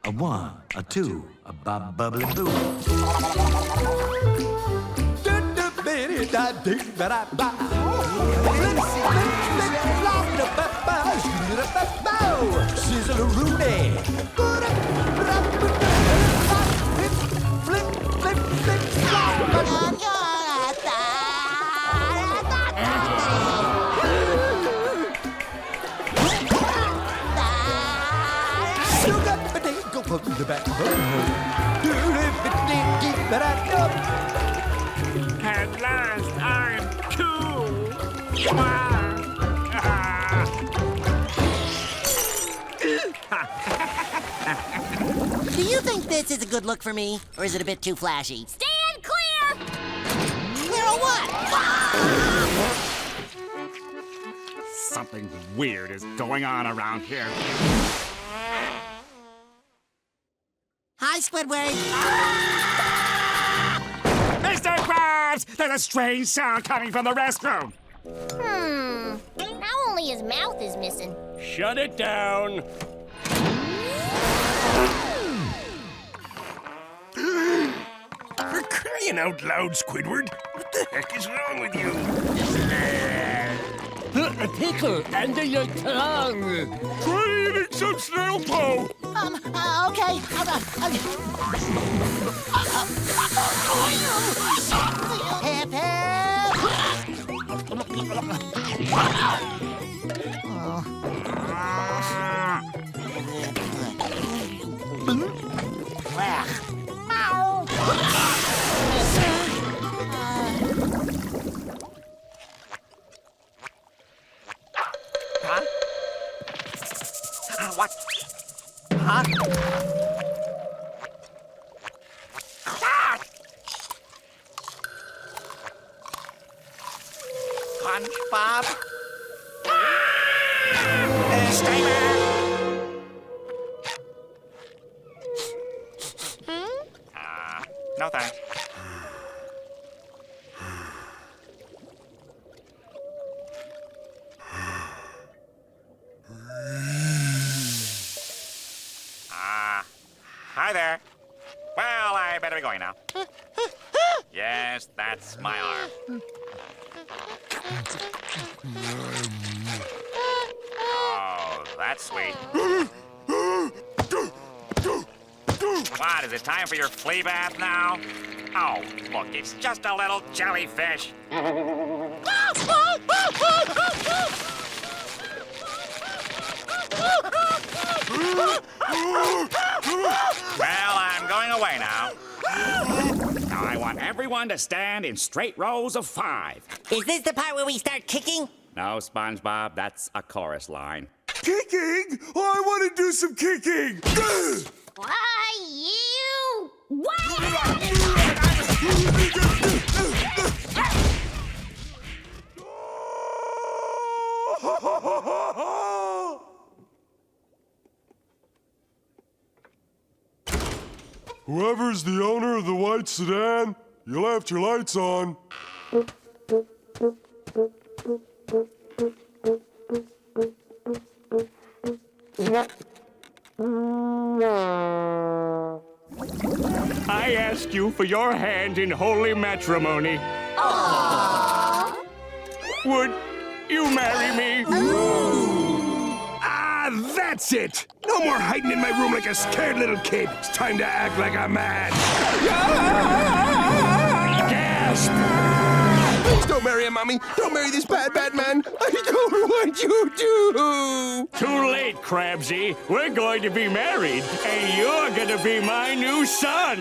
A one, a two, a bubbly boo. Sizzle Rooney. Flip, flip, flip, flop. The back. At last, I'm cool. Do you think this is a good look for me, or is it a bit too flashy? Stand clear! Clear of what? Something weird is going on around here. Hi, Squidward. Mr. Krabs! There's a strange sound coming from the restroom. Now only his mouth is missing. Shut it down. For crying out loud, Squidward! What the heck is wrong with you? Put a pickle under your tongue. Try eating some snail toe! Okay. Hip, What? Huh? SpongeBob? Stay back! No thanks. Hi there. Well, I better be going now. Yes, that's my arm. Oh, that's sweet. What, is it time for your flea bath now? Oh, look, it's just a little jellyfish. Well, I'm going away now. Now, I want everyone to stand in straight rows of 5. Is this the part where we start kicking? No, SpongeBob, that's a chorus line. Kicking? Oh, I want to do some kicking! Why, you? What? Whoever's the owner of the white sedan, you left your lights on. I ask you for your hand in holy matrimony. Aww. Would you marry me? Ah, that's it! No more hiding in my room like a scared little kid. It's time to act like a man. Gasp! Please don't marry him, Mommy. Don't marry this bad, bad man. I don't want you to. Too late, Krabsy. We're going to be married, and you're going to be my new son.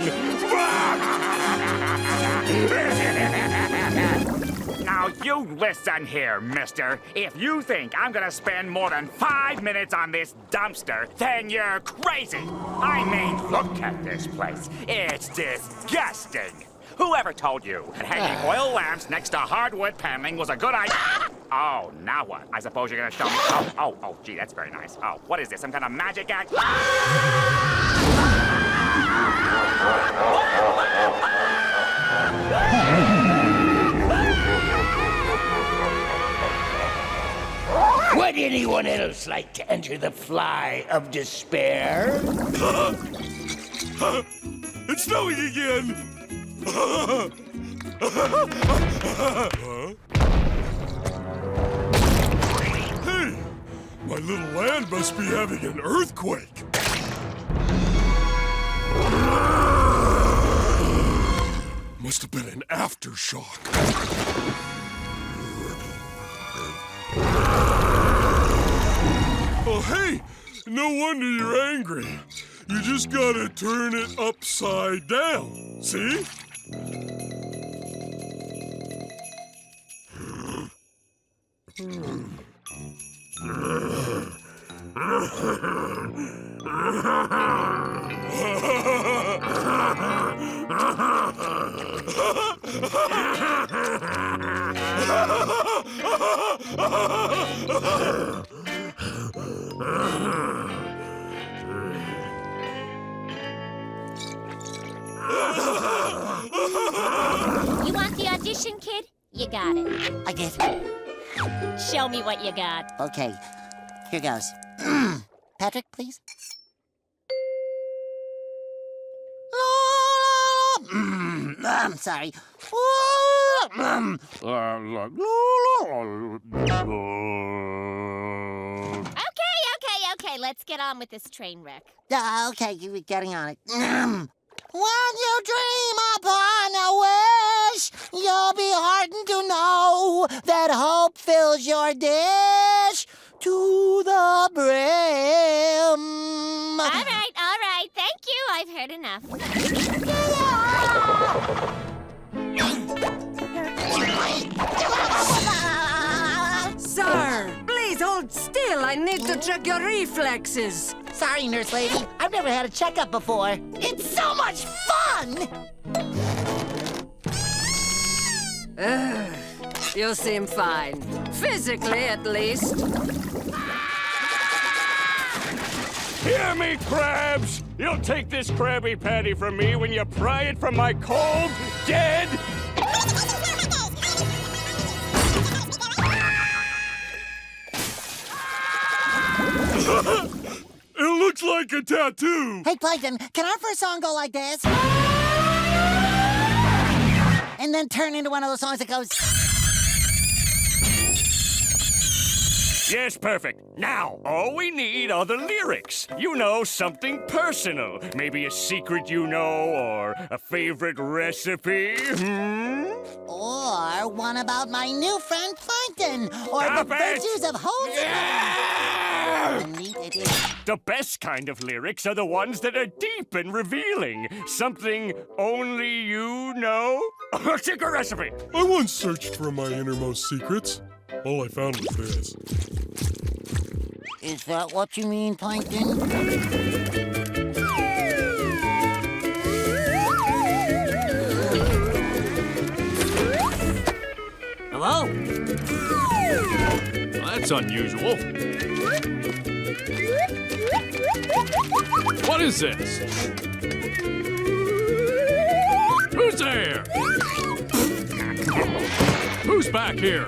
Now, you listen here, mister. If you think I'm gonna spend more than 5 minutes on this dumpster, then you're crazy. I mean, look at this place. It's disgusting. Whoever told you that hanging oil lamps next to hardwood paneling was a good idea? Oh, now what? I suppose you're gonna show me. Oh, gee, that's very nice. Oh, what is this? Some kind of magic act? Would anyone else like to enter the fly of despair? It's snowing again! Hey! My little land must be having an earthquake! Must have been an aftershock. Oh, hey! No wonder you're angry. You just gotta turn it upside down. See? You want the audition, kid? You got it. I did. Show me what you got. Okay, here goes. Patrick, please. I'm sorry. Okay, let's get on with this train wreck. Okay, you're getting on it. When you dream upon a wish, you'll be heartened to know that hope fills your dish to the brim. All right. Thank you. I've heard enough. Sir, please hold still. I need to check your reflexes. Sorry, nurse lady. I've never had a checkup before. It's so much fun! You seem fine. Physically, at least. Hear me, Krabs! You'll take this Krabby Patty from me when you pry it from my cold, dead... It looks like a tattoo! Hey, Plankton, can our first song go like this? And then turn into one of those songs that goes... Yes, perfect. Now, all we need are the lyrics. You know, something personal. Maybe a secret you know, or a favorite recipe. Or one about my new friend Plankton. Or Stop the it! virtues of wholesome... The best kind of lyrics are the ones that are deep and revealing. Something only you know. A secret recipe. I once searched for my innermost secrets. All I found was this. Is that what you mean, Plankton? Hello? Well, that's unusual. What is this? Who's there? Who's back here?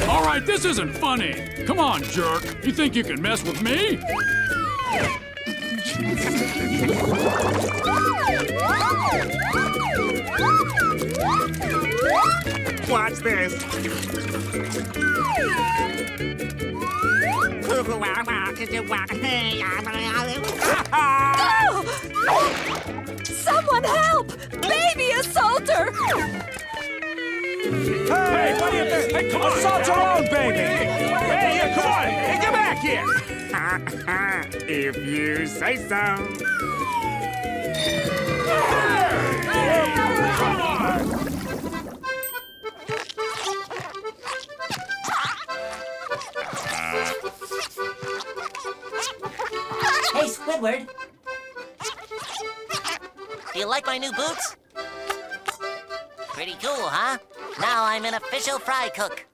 All right, this isn't funny. Come on, jerk. You think you can mess with me? Watch this. Someone help! Baby assaulter! Hey, what do you think? Hey, come on! Assault your own baby! Hey, come on! Hey, get back here! If you say so. Come on! Hey, Squidward. Do you like my new boots? Pretty cool, huh? Now I'm an official fry cook.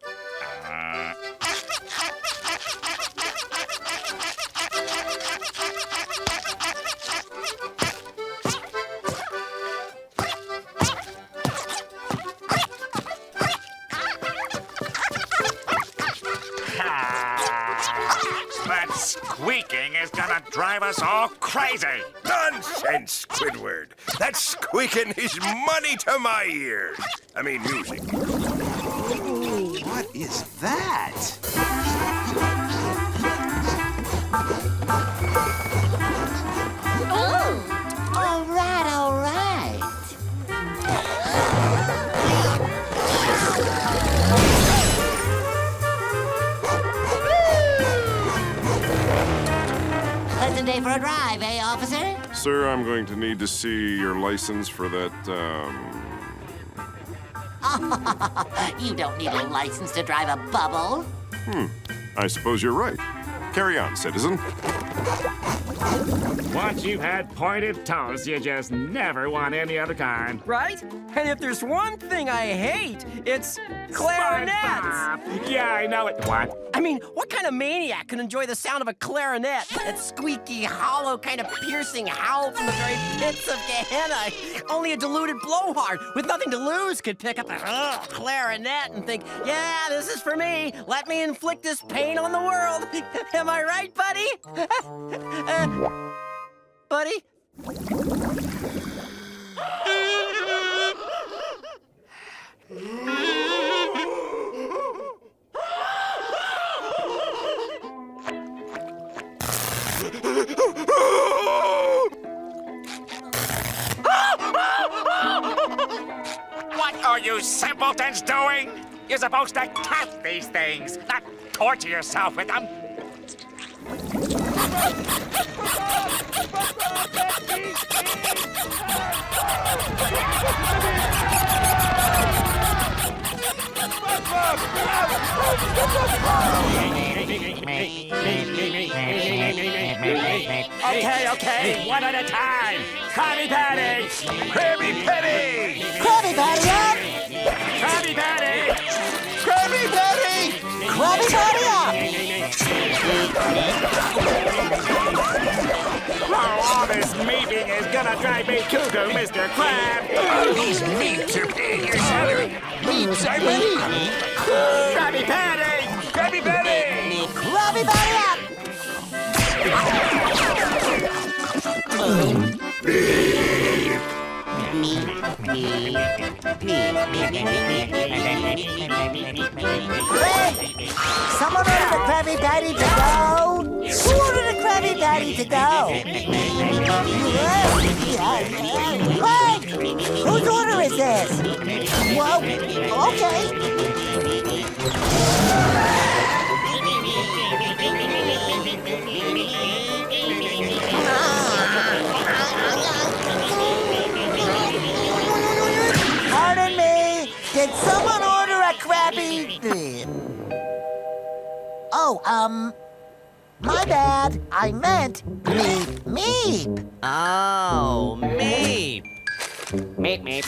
squeaking is gonna drive us all crazy. Nonsense, Squidward. That squeaking is money to my ears. I mean, music. What is that? All right, all right. Pleasant day for a drive, eh, officer? Sir, I'm going to need to see your license for that, You don't need a license to drive a bubble. I suppose you're right. Carry on, citizen. Once you've had pointed toes, you just never want any other kind. Right? And if there's one thing I hate, it's clarinets. SpongeBob. Yeah, I know it. What? I mean, what kind of maniac can enjoy the sound of a clarinet? That squeaky, hollow, kind of piercing howl from the very pits of Gehenna. Only a deluded blowhard with nothing to lose could pick up a clarinet and think, yeah, this is for me. Let me inflict this pain on the world. Am I right, buddy? Buddy? What are you simpletons doing? You're supposed to catch these things, not torture yourself with them. Okay, one at a time. Krabby Patty! Krabby Patty! Krabby Patty up! Krabby Patty! Krabby Patty! Krabby Patty up! Oh, all this meeping is gonna drive me cuckoo, Mr. Krab! These meats are paying your salary. Meats are money. Krabby Patty! Krabby Patty! Krabby Patty up! Hey! Someone ordered a Krabby Patty to go? Who ordered a Krabby Patty to go? Hey! Whose order is this? Whoa, okay. Pardon me, did someone order a Krabby? Oh, my bad. I meant meep. Oh, Meep. Meep, meep.